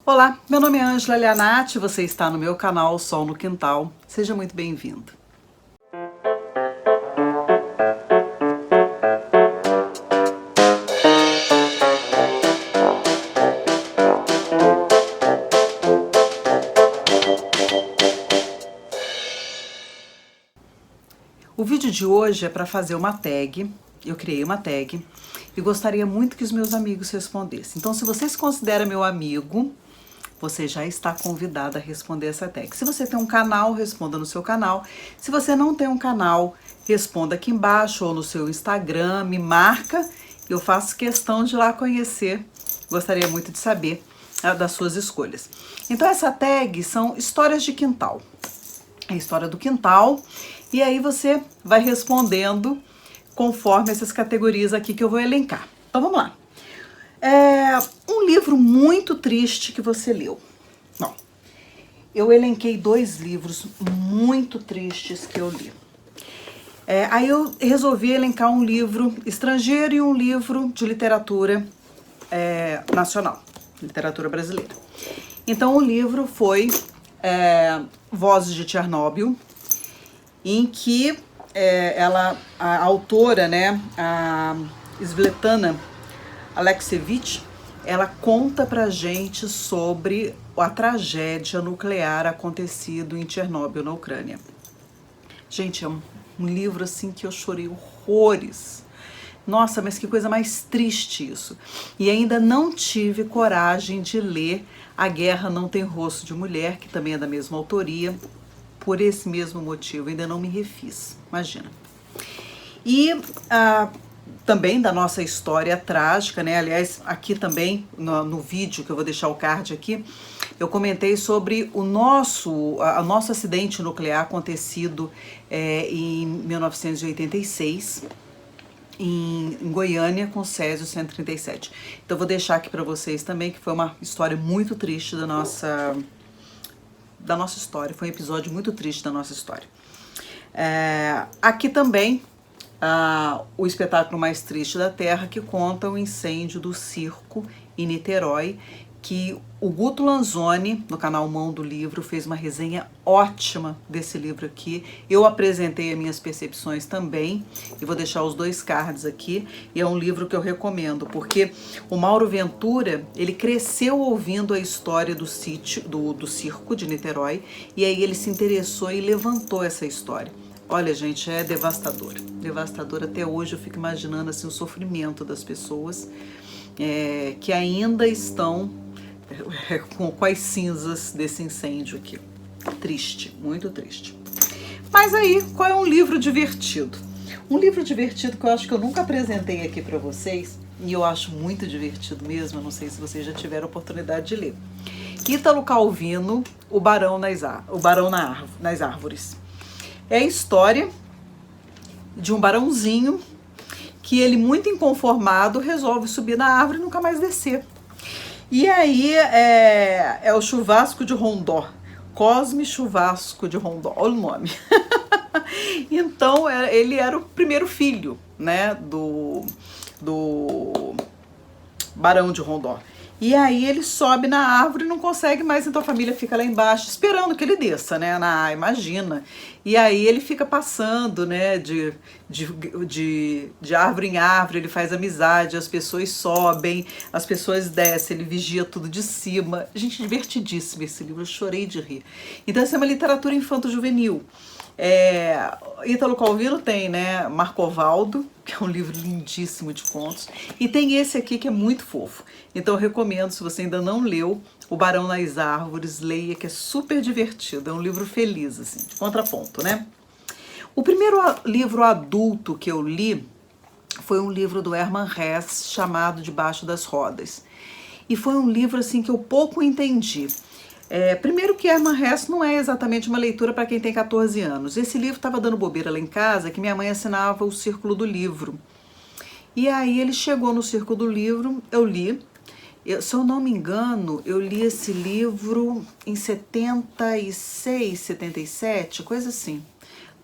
Olá, meu nome é Ângela Lianati, você está no meu canal Sol no Quintal. Seja muito bem-vindo. O vídeo de hoje é para fazer uma tag. Eu criei uma tag e gostaria muito que os meus amigos respondessem. Então, se você se considera meu amigo, você já está convidado a responder essa tag. Se você tem um canal, responda no seu canal. Se você não tem um canal, responda aqui embaixo ou no seu Instagram, me marca. Eu faço questão de ir lá conhecer. Gostaria muito de saber das suas escolhas. Então essa tag são histórias de quintal. É a história do quintal. E aí você vai respondendo conforme essas categorias aqui que eu vou elencar. Então vamos lá. Um livro muito triste que você leu. Bom, eu elenquei 2 livros muito tristes que eu li. Aí eu resolvi elencar um livro estrangeiro e um livro de literatura nacional, literatura brasileira. Então o livro foi Vozes de Chernobyl, em que a autora, né, a Svetlana Alexievich, ela conta pra gente sobre a tragédia nuclear acontecido em Chernobyl, na Ucrânia. Gente, é um livro assim que eu chorei horrores. Nossa, mas que coisa mais triste isso. E ainda não tive coragem de ler A Guerra Não Tem Rosto de Mulher, que também é da mesma autoria, por esse mesmo motivo, ainda não me refiz, imagina. E também da nossa história trágica, né? Aliás, aqui também, no vídeo, que eu vou deixar o card aqui, eu comentei sobre o nosso acidente nuclear acontecido em 1986, em Goiânia, com Césio 137. Então eu vou deixar aqui para vocês também, que foi uma história muito triste da nossa história, foi um episódio muito triste da nossa história. Aqui também, o espetáculo mais triste da Terra, que conta o incêndio do circo em Niterói, que o Guto Lanzoni, no canal Mão do Livro, fez uma resenha ótima desse livro aqui. Eu apresentei as minhas percepções também, e vou deixar os 2 cards aqui, e é um livro que eu recomendo, porque o Mauro Ventura, ele cresceu ouvindo a história do sítio, do circo de Niterói, e aí ele se interessou e levantou essa história. Olha, gente, é devastador. Devastador. Até hoje eu fico imaginando assim, o sofrimento das pessoas que ainda estão com as cinzas desse incêndio aqui. Triste, muito triste. Mas aí, qual é um livro divertido? Um livro divertido que eu acho que eu nunca apresentei aqui para vocês, e eu acho muito divertido mesmo, eu não sei se vocês já tiveram oportunidade de ler. Ítalo Calvino, O Barão nas Árvores. É a história de um barãozinho que ele, muito inconformado, resolve subir na árvore e nunca mais descer. E aí é o Chuvasco de Rondó, Cosme Chuvasco de Rondó, olha o nome. Então ele era o primeiro filho, né, do Barão de Rondó. E aí ele sobe na árvore e não consegue mais, então a família fica lá embaixo esperando que ele desça, né? Imagina. E aí ele fica passando, né, de árvore em árvore, ele faz amizade, as pessoas sobem, as pessoas descem, ele vigia tudo de cima. Gente, divertidíssimo esse livro, eu chorei de rir. Então essa é uma literatura infanto-juvenil. Ítalo Calvino tem, né, Marcovaldo, que é um livro lindíssimo de contos, e tem esse aqui que é muito fofo. Então eu recomendo, se você ainda não leu, O Barão nas Árvores, leia, que é super divertido, é um livro feliz, assim, de contraponto, né? O primeiro livro adulto que eu li foi um livro do Hermann Hesse, chamado Debaixo das Rodas. E foi um livro, assim, que eu pouco entendi. Primeiro que Hermann Hesse não é exatamente uma leitura para quem tem 14 anos. Esse livro estava dando bobeira lá em casa, que minha mãe assinava o Círculo do Livro. E aí ele chegou no Círculo do Livro, eu li. Se eu não me engano, eu li esse livro em 76, 77, coisa assim.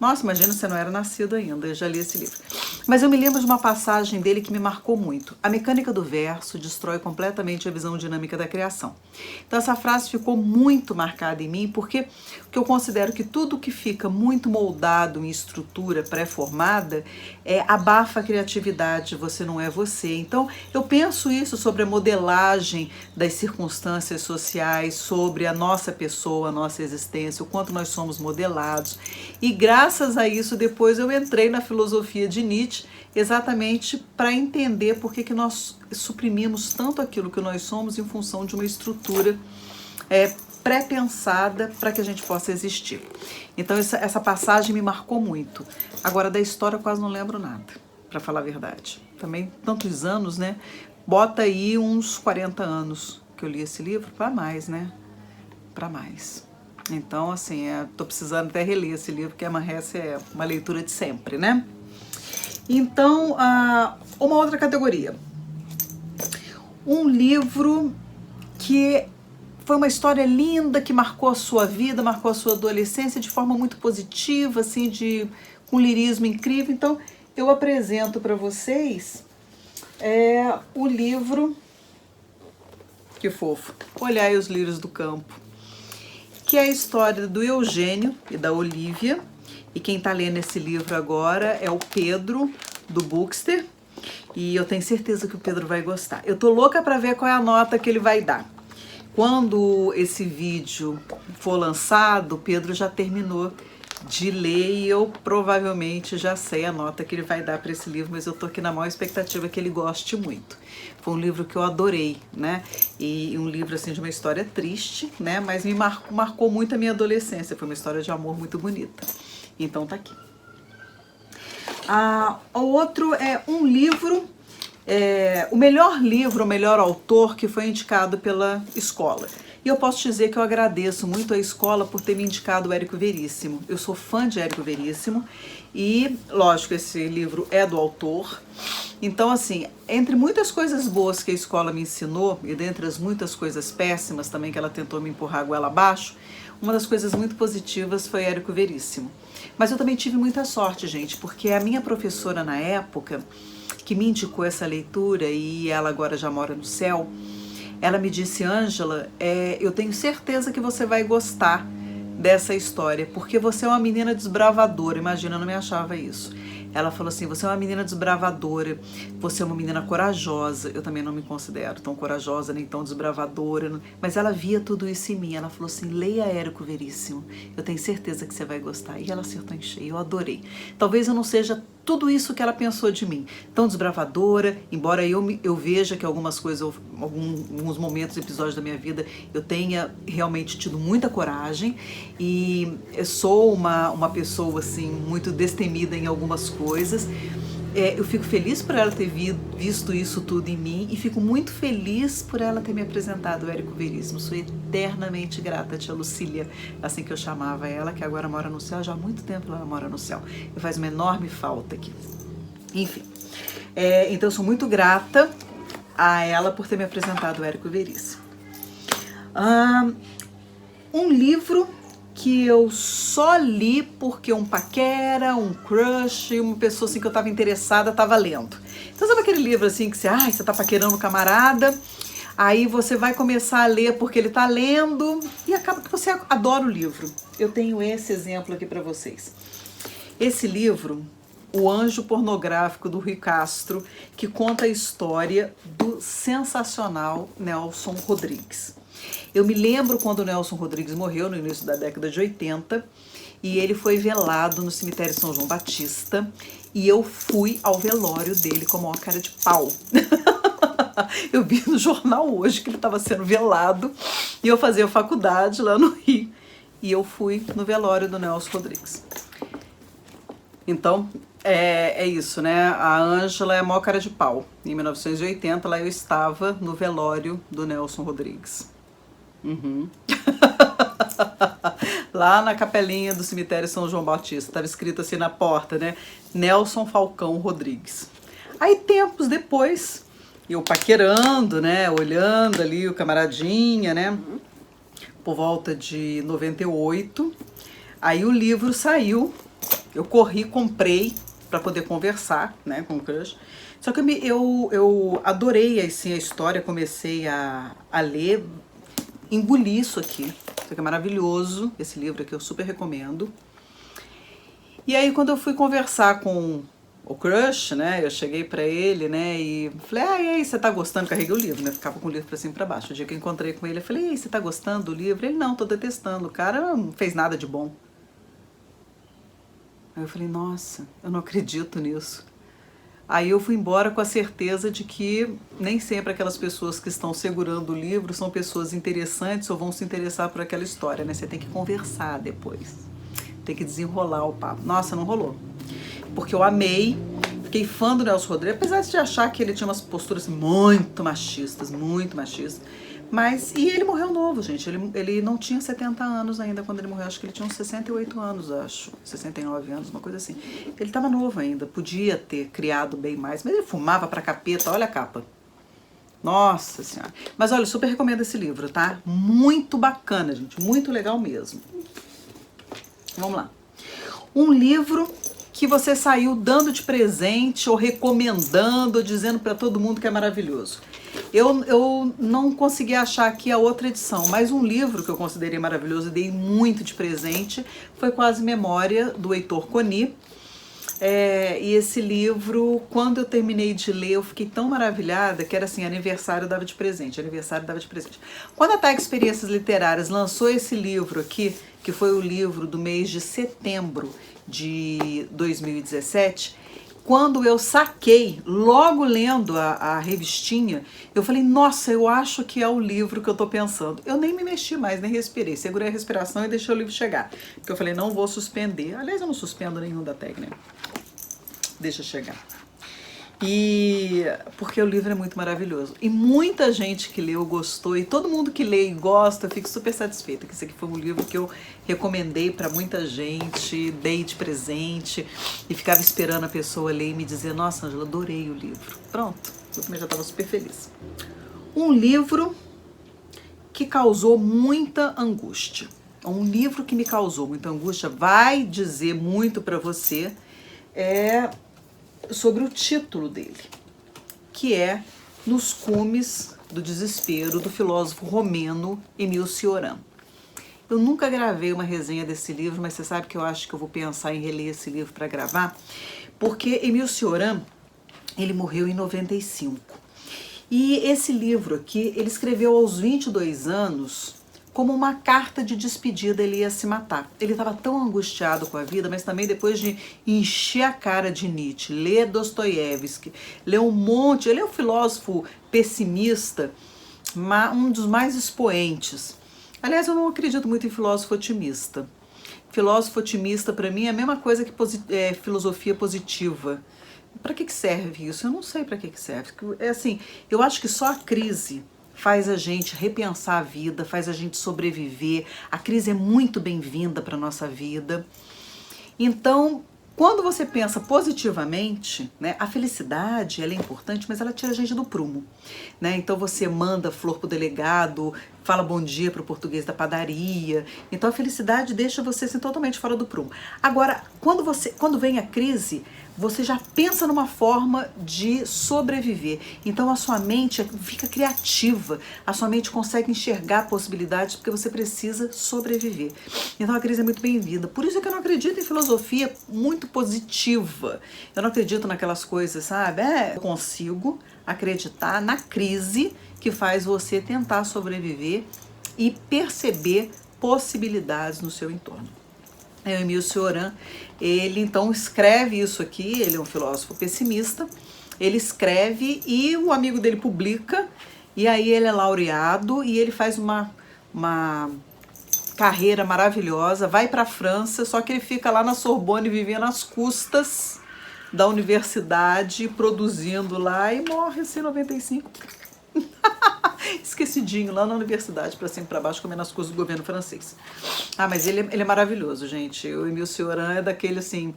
Nossa, imagina, você não era nascido ainda, eu já li esse livro. Mas eu me lembro de uma passagem dele que me marcou muito. A mecânica do verso destrói completamente a visão dinâmica da criação. Então essa frase ficou muito marcada em mim, porque eu considero que tudo que fica muito moldado em estrutura pré-formada abafa a criatividade, você não é você. Então eu penso isso sobre a modelagem das circunstâncias sociais, sobre a nossa pessoa, a nossa existência, o quanto nós somos modelados. E graças a isso, depois eu entrei na filosofia de Nietzsche, exatamente para entender por que nós suprimimos tanto aquilo que nós somos em função de uma estrutura pré-pensada para que a gente possa existir. Então essa passagem me marcou muito. Agora da história eu quase não lembro nada, para falar a verdade. Também tantos anos, né? Bota aí uns 40 anos que eu li esse livro, para mais, né? Para mais. Então, assim, tô precisando até reler esse livro, porque Amarrece é uma leitura de sempre, né? Então, uma outra categoria. Um livro que foi uma história linda, que marcou a sua vida, marcou a sua adolescência de forma muito positiva, assim, com lirismo incrível. Então, eu apresento para vocês o livro, que fofo, Olhai os Lírios do Campo, que é a história do Eugênio e da Olivia, e quem está lendo esse livro agora é o Pedro, do Bookster, e eu tenho certeza que o Pedro vai gostar. Eu tô louca para ver qual é a nota que ele vai dar. Quando esse vídeo for lançado, o Pedro já terminou de ler e eu provavelmente já sei a nota que ele vai dar para esse livro, mas eu tô aqui na maior expectativa que ele goste muito. Foi um livro que eu adorei, né? E um livro assim de uma história triste, né? Mas me marcou muito a minha adolescência. Foi uma história de amor muito bonita. Então tá aqui. O outro é um livro, o melhor livro, o melhor autor que foi indicado pela escola. E eu posso dizer que eu agradeço muito a escola por ter me indicado o Érico Veríssimo. Eu sou fã de Érico Veríssimo e, lógico, esse livro é do autor. Então, assim, entre muitas coisas boas que a escola me ensinou, e dentre as muitas coisas péssimas também que ela tentou me empurrar a goela abaixo, uma das coisas muito positivas foi Érico Veríssimo. Mas eu também tive muita sorte, gente, porque a minha professora na época, que me indicou essa leitura, e ela agora já mora no céu, ela me disse: Ângela, eu tenho certeza que você vai gostar dessa história, porque você é uma menina desbravadora. Imagina, eu não me achava isso. Ela falou assim: você é uma menina desbravadora, você é uma menina corajosa. Eu também não me considero tão corajosa nem tão desbravadora, mas ela via tudo isso em mim. Ela falou assim: leia Érico Veríssimo, eu tenho certeza que você vai gostar. E ela acertou em cheio, eu adorei. Talvez eu não seja tudo isso que ela pensou de mim, tão desbravadora, embora eu veja que algumas coisas, alguns momentos, episódios da minha vida, eu tenha realmente tido muita coragem, e eu sou uma pessoa assim muito destemida em algumas coisas. Eu fico feliz por ela ter visto isso tudo em mim, e fico muito feliz por ela ter me apresentado o Érico Veríssimo. Sou eternamente grata a tia Lucília, assim que eu chamava ela, que agora mora no céu. Já há muito tempo ela mora no céu, e faz uma enorme falta aqui. Enfim, então eu sou muito grata a ela por ter me apresentado o Érico Veríssimo. Um livro que eu só li porque um paquera, um crush, uma pessoa assim que eu tava interessada tava lendo. Então sabe aquele livro assim que você tá paquerando um camarada, aí você vai começar a ler porque ele tá lendo e acaba que você adora o livro. Eu tenho esse exemplo aqui para vocês. Esse livro, O Anjo Pornográfico, do Rui Castro, que conta a história do sensacional Nelson Rodrigues. Eu me lembro quando o Nelson Rodrigues morreu, no início da década de 80, e ele foi velado no cemitério São João Batista, e eu fui ao velório dele com a maior cara de pau. Eu vi no jornal hoje que ele estava sendo velado, e eu fazia faculdade lá no Rio, e eu fui no velório do Nelson Rodrigues. Então, é isso, né? A Ângela é a maior cara de pau. Em 1980, lá eu estava no velório do Nelson Rodrigues. Lá na capelinha do cemitério São João Batista, estava escrito assim na porta, né? Nelson Falcão Rodrigues. Aí tempos depois, eu paquerando, né? Olhando ali o camaradinha, né? Por volta de 98, aí o livro saiu Eu corri, comprei para poder conversar, né, com o crush. Só que eu adorei assim, a história, comecei a ler, engoli isso aqui. Isso aqui é maravilhoso, esse livro aqui eu super recomendo. E aí quando eu fui conversar com o crush, né, eu cheguei pra ele, né, e falei, e aí, você tá gostando? Carreguei o livro, né, ficava com o livro pra cima e pra baixo. O dia que eu encontrei com ele, eu falei, e aí, você tá gostando do livro? Ele, não, tô detestando, o cara não fez nada de bom. Aí eu falei, nossa, eu não acredito nisso. Aí eu fui embora com a certeza de que nem sempre aquelas pessoas que estão segurando o livro são pessoas interessantes ou vão se interessar por aquela história, né? Você tem que conversar depois, tem que desenrolar o papo. Nossa, não rolou. Porque eu amei, fiquei fã do Nelson Rodrigues, apesar de achar que ele tinha umas posturas muito machistas, muito machistas. Mas, e ele morreu novo, gente. Ele não tinha 70 anos ainda quando ele morreu. Acho que ele tinha uns 68 anos, acho. 69 anos, uma coisa assim. Ele estava novo ainda, podia ter criado bem mais. Mas ele fumava pra capeta, olha a capa. Nossa Senhora. Mas olha, eu super recomendo esse livro, tá? Muito bacana, gente. Muito legal mesmo. Vamos lá. Um livro que você saiu dando de presente ou recomendando, ou dizendo para todo mundo que é maravilhoso. Eu não consegui achar aqui a outra edição, mas um livro que eu considerei maravilhoso e dei muito de presente foi Quase Memória, do Heitor Coni. E esse livro, quando eu terminei de ler, eu fiquei tão maravilhada que era assim, aniversário dava de presente, aniversário dava de presente. Quando a TAG Experiências Literárias lançou esse livro aqui, que foi o livro do mês de setembro de 2017, quando eu saquei, logo lendo a revistinha, eu falei, nossa, eu acho que é o livro que eu tô pensando. Eu nem me mexi mais, nem respirei, segurei a respiração e deixei o livro chegar. Porque eu falei, não vou suspender. Aliás, eu não suspendo nenhum da TAG, né? Deixa chegar. E porque o livro é muito maravilhoso. E muita gente que leu gostou, e todo mundo que lê e gosta, eu fico super satisfeita, que esse aqui foi um livro que eu recomendei para muita gente, dei de presente, e ficava esperando a pessoa ler e me dizer, nossa, Ângela, adorei o livro. Pronto, eu também já estava super feliz. Um livro que causou muita angústia. Um livro que me causou muita angústia, vai dizer muito para você, sobre o título dele, que é Nos Cumes do Desespero, do filósofo romeno Émile Cioran. Eu nunca gravei uma resenha desse livro, mas você sabe que eu acho que eu vou pensar em reler esse livro para gravar, porque Émile Cioran, ele morreu em 95. E esse livro aqui, ele escreveu aos 22 anos, como uma carta de despedida, ele ia se matar. Ele estava tão angustiado com a vida, mas também depois de encher a cara de Nietzsche, ler Dostoiévski, ler um monte, ele é um filósofo pessimista, um dos mais expoentes. Aliás, eu não acredito muito em filósofo otimista. Filósofo otimista, para mim, é a mesma coisa que filosofia positiva. Para que serve isso? Eu não sei para que serve. É assim, eu acho que só a crise faz a gente repensar a vida, faz a gente sobreviver. A crise é muito bem-vinda para a nossa vida. Então, quando você pensa positivamente, né, a felicidade ela é importante, mas ela tira a gente do prumo. Né? Então você manda flor pro delegado, fala bom dia pro português da padaria. Então a felicidade deixa você assim, totalmente fora do prumo. Agora, quando vem a crise, você já pensa numa forma de sobreviver. Então a sua mente fica criativa, a sua mente consegue enxergar possibilidades porque você precisa sobreviver. Então a crise é muito bem-vinda. Por isso é que eu não acredito em filosofia muito positiva. Eu não acredito naquelas coisas, sabe? Eu consigo acreditar na crise que faz você tentar sobreviver e perceber possibilidades no seu entorno. O Émile Cioran, ele então escreve isso aqui, ele é um filósofo pessimista, ele escreve e o amigo dele publica, e aí ele é laureado e ele faz uma carreira maravilhosa, vai para a França, só que ele fica lá na Sorbonne vivendo às custas da universidade, produzindo lá e morre assim em 95. Esquecidinho lá na universidade, para cima e para baixo, comendo as coisas do governo francês. Mas ele é maravilhoso, gente. O Émile Cioran é daquele assim,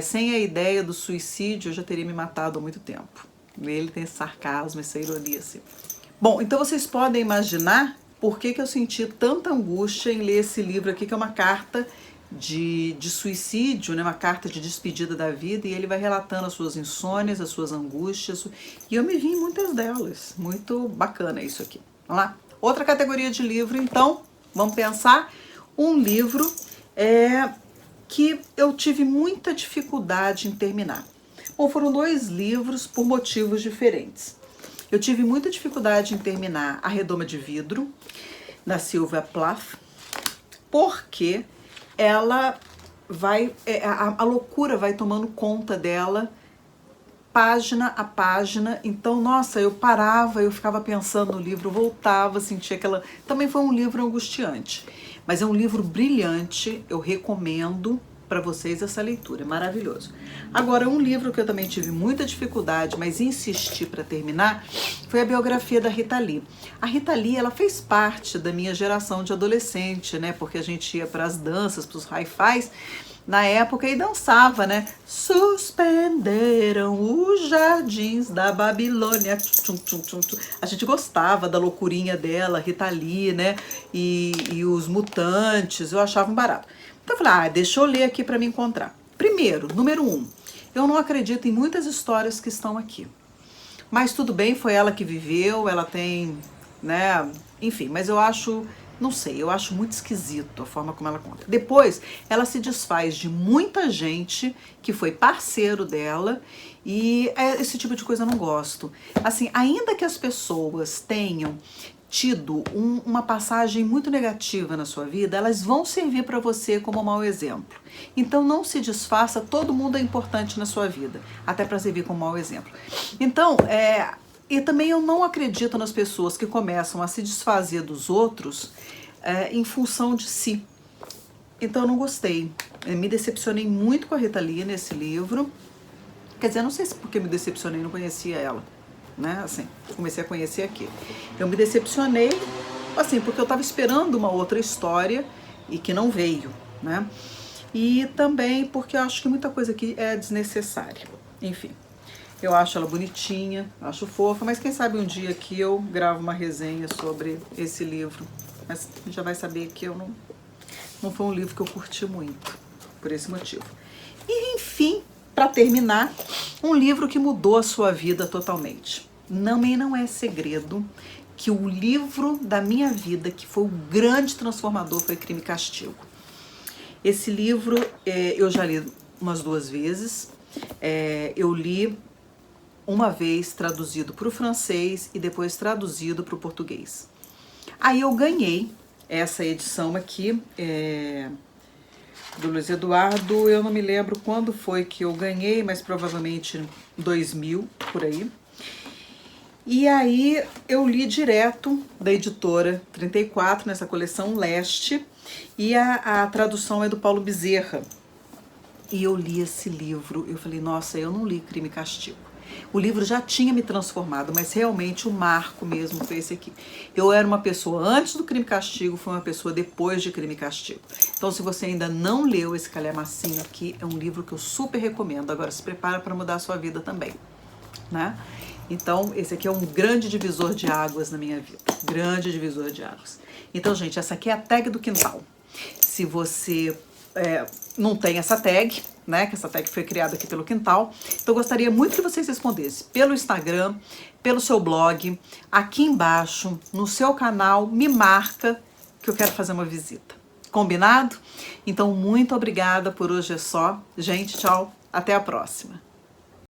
sem a ideia do suicídio, eu já teria me matado há muito tempo. Ele tem sarcasmo, essa ironia assim. Bom, então vocês podem imaginar por que eu senti tanta angústia em ler esse livro aqui, que é uma carta de suicídio, né? Uma carta de despedida da vida, e ele vai relatando as suas insônias, as suas angústias, e eu me vi em muitas delas. Muito bacana isso aqui. Vamos lá? Outra categoria de livro, então, vamos pensar. Um livro que eu tive muita dificuldade em terminar. Bom, foram 2 livros por motivos diferentes. Eu tive muita dificuldade em terminar A Redoma de Vidro, da Sylvia Plath, porque ela vai, a loucura vai tomando conta dela, página a página. Então, nossa, eu parava, eu ficava pensando no livro, voltava, sentia aquela... Também foi um livro angustiante, mas é um livro brilhante, eu recomendo para vocês essa leitura, é maravilhoso. Agora, um livro que eu também tive muita dificuldade, mas insisti para terminar, foi a biografia da Rita Lee. A Rita Lee, ela fez parte da minha geração de adolescente, né? Porque a gente ia para as danças, para os hi-fis na época e dançava, né? Suspenderam os jardins da Babilônia. A gente gostava da loucurinha dela, Rita Lee, né? E os Mutantes, eu achava um barato. Então eu falei, deixa eu ler aqui para me encontrar. Primeiro, número 1, eu não acredito em muitas histórias que estão aqui. Mas tudo bem, foi ela que viveu, ela tem, né, enfim, mas eu acho, não sei, eu acho muito esquisito a forma como ela conta. Depois, ela se desfaz de muita gente que foi parceiro dela e esse tipo de coisa eu não gosto. Assim, ainda que as pessoas tenham tido uma passagem muito negativa na sua vida, elas vão servir para você como um mau exemplo. Então não se desfaça, todo mundo é importante na sua vida, até para servir como mau exemplo. Então, e também eu não acredito nas pessoas que começam a se desfazer dos outros em função de si. Então eu não gostei, eu me decepcionei muito com a Rita Lee nesse livro. Quer dizer, eu não sei se porque me decepcionei, não conhecia ela, né? Assim, comecei a conhecer aqui. Eu me decepcionei, assim, porque eu estava esperando uma outra história e que não veio, né? E também porque eu acho que muita coisa aqui é desnecessária. Enfim, eu acho ela bonitinha, acho fofa, mas quem sabe um dia que eu gravo uma resenha sobre esse livro. Mas já vai saber que eu não foi um livro que eu curti muito, por esse motivo. E enfim, para terminar, um livro que mudou a sua vida totalmente. Não é segredo que o livro da minha vida, que foi o grande transformador, foi Crime e Castigo. Esse livro eu já li umas 2 vezes. Eu li uma vez traduzido para o francês e depois traduzido para o português. Aí eu ganhei essa edição aqui, do Luiz Eduardo, eu não me lembro quando foi que eu ganhei, mas provavelmente 2000, por aí. E aí eu li direto da editora 34, nessa coleção Leste, e a tradução é do Paulo Bezerra. E eu li esse livro, eu falei, nossa, eu não li Crime e Castigo. O livro já tinha me transformado, mas realmente o marco mesmo foi esse aqui. Eu era uma pessoa antes do Crime e Castigo, fui uma pessoa depois de Crime e Castigo. Então, se você ainda não leu esse calhamacinho aqui, é um livro que eu super recomendo. Agora, se prepara para mudar a sua vida também, né? Então, esse aqui é um grande divisor de águas na minha vida. Grande divisor de águas. Então, gente, essa aqui é a tag do quintal. Se você não tem essa tag, né, que essa tag foi criada aqui pelo Quintal, então eu gostaria muito que vocês respondessem pelo Instagram, pelo seu blog, aqui embaixo, no seu canal, me marca que eu quero fazer uma visita. Combinado? Então, muito obrigada, por hoje é só. Gente, tchau, até a próxima.